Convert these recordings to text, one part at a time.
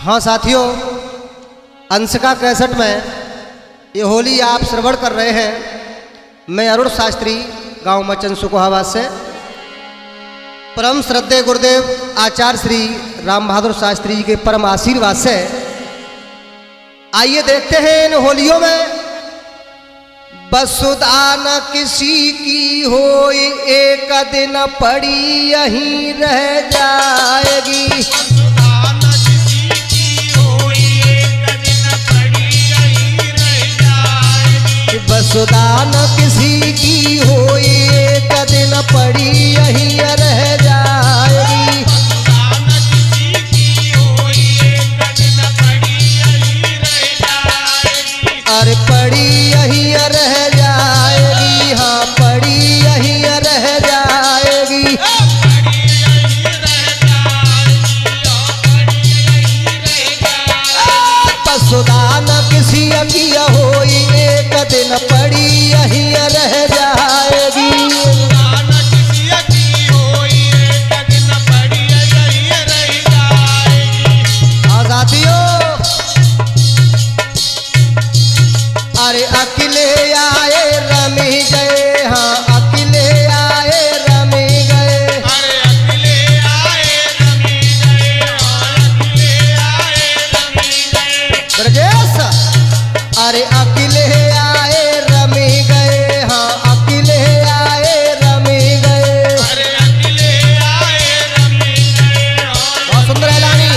हाँ साथियों, अंशिका कैसेट में ये होली आप श्रवण कर रहे हैं। मैं अरुण शास्त्री, गांव मचन सुकोहाबाद से। परम श्रद्धेय गुरुदेव आचार्य श्री राम बहादुर शास्त्री जी के परम आशीर्वाद से आइए देखते हैं इन होलियों में वसुधा न किसी की होई, एक दिन पड़ी यहीं रह जाएगी। वसुधा न किसी की होई, एक दिन पड़ी यहीं रह जाएगी। अरे पड़ी यहीं रह जाएगी, हाँ पड़ी यहीं रह जाएगी। वसुधा न किसी की होई, एक दिन पड़ी यहीं रह जाएगी। हाँ साथियों, अरे अकेले आए रमी गए, हाँ अकेले आए रमी गए। अरे अकेले आए रमी गए, अकेले आए रमी गए। ब्रजेश, अरे अकेले आए रमी गए, हाँ अकेले आए रमी गए। अरे अकेले आए रमी गए, बहुत सुंदर है लानी।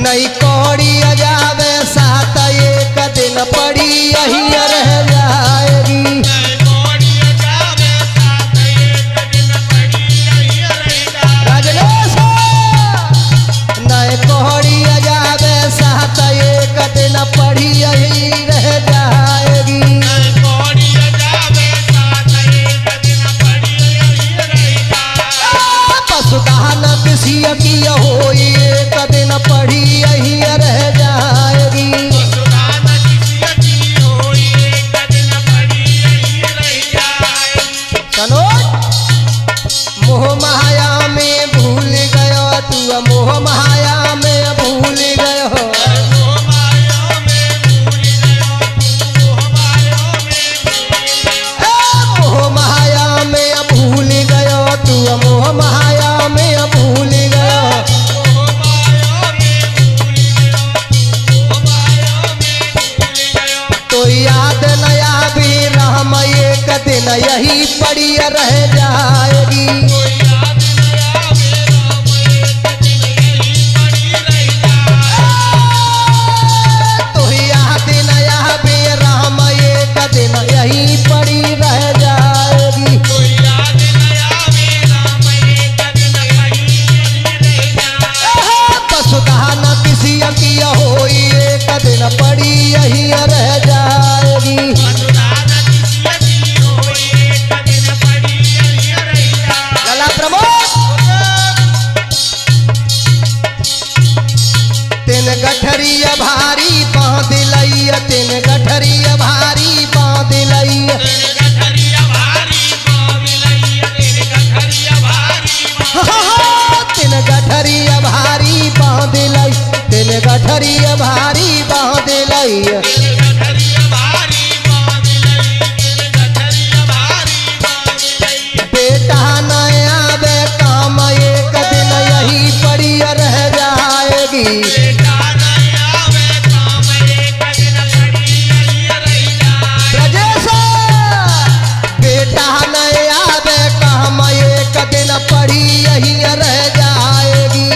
नहीं कौड़ी अजावे साथ, एक दिन पड़ी यहीं रह जाएगी। राजनेश, नहीं कौड़ी अजावे साथ, एक दिन पड़ी यहीं रह जाएगी। वसुधा न किसी की होई, एक दिन पड़ी यहीं रह जाएगी। मोह माया में भूल गयो तू, मोह माया में भूल गयो। मोह माया में भूल गयो तू, मोह माया में भूल गयो। तो याद नया भी राम, एक दिन यही पड़ी रह जाएगी। तो याद नया भी राम, एक दिन यही पड़ी रह जाएगी। वसुधा न किसी की होई, एक दिन पड़ी यहीं रह जाएगी। लला प्रमोद, तीन गठरिया भारी बांध लइया, तीन गठरिया भारी बांध लइया। तीन गठरिया भारी बांध लई, तीन गठरिया भारी बांध लइया। बेटा न आवे काम, एक दिन यही पड़ी रह जाएगी। ब्रजेश, बेटा न आवे काम, एक दिन पड़ी यहीं रह जाएगी।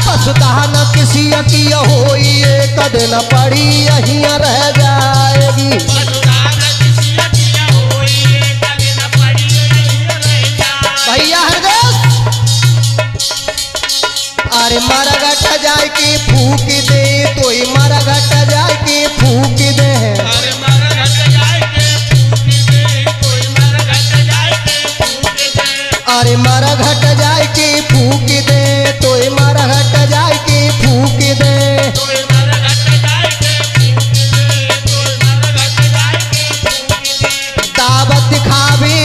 वसुधा न किसी की होई, एक दिन पड़ी यहीं रह जाएगी। भैया हरदेश, अरे मारा घट जाए के फूक दे, तो मारा घट जाए के फूक दे। अरे मारा घट जाए के फूक दे, तो मारा घट जाए के फूक दे। दावत खावे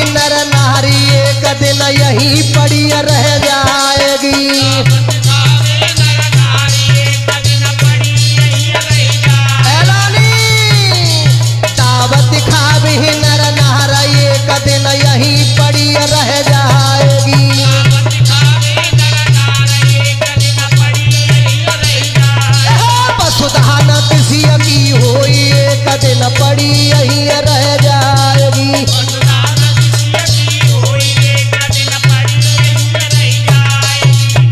नारी एक दिन यहीं पड़ी रह जाएगी। ऐलानी दावत खावी नर नारी एक दिन यहीं पड़ी रह जाएगी। वसुधा न किसी की होई एक दिन पड़ी यहीं रह जाएगी।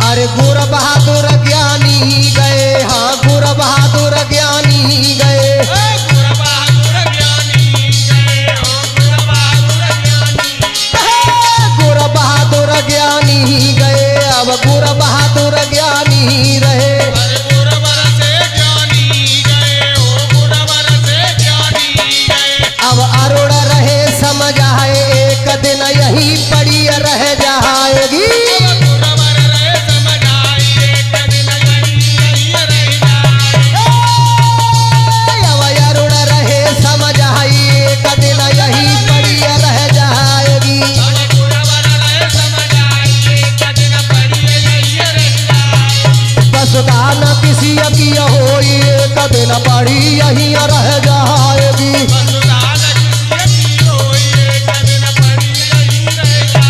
अरे गुर बहादुर ज्ञानी गए, हाँ गुर बहादुर ज्ञानी गए। गुर बहादुर ज्ञानी गए, अब गुर बहादुर ज्ञानी रहे। अब अरुण रहे समझ आए एक दिन यहीं पड़ी रह जाएगी। अब अरुण रहे समझ आई एक दिन यहीं पड़ी रह जाएगी। वसुधा न किसी की होई एक दिन पड़ी यहीं रह जाएगी।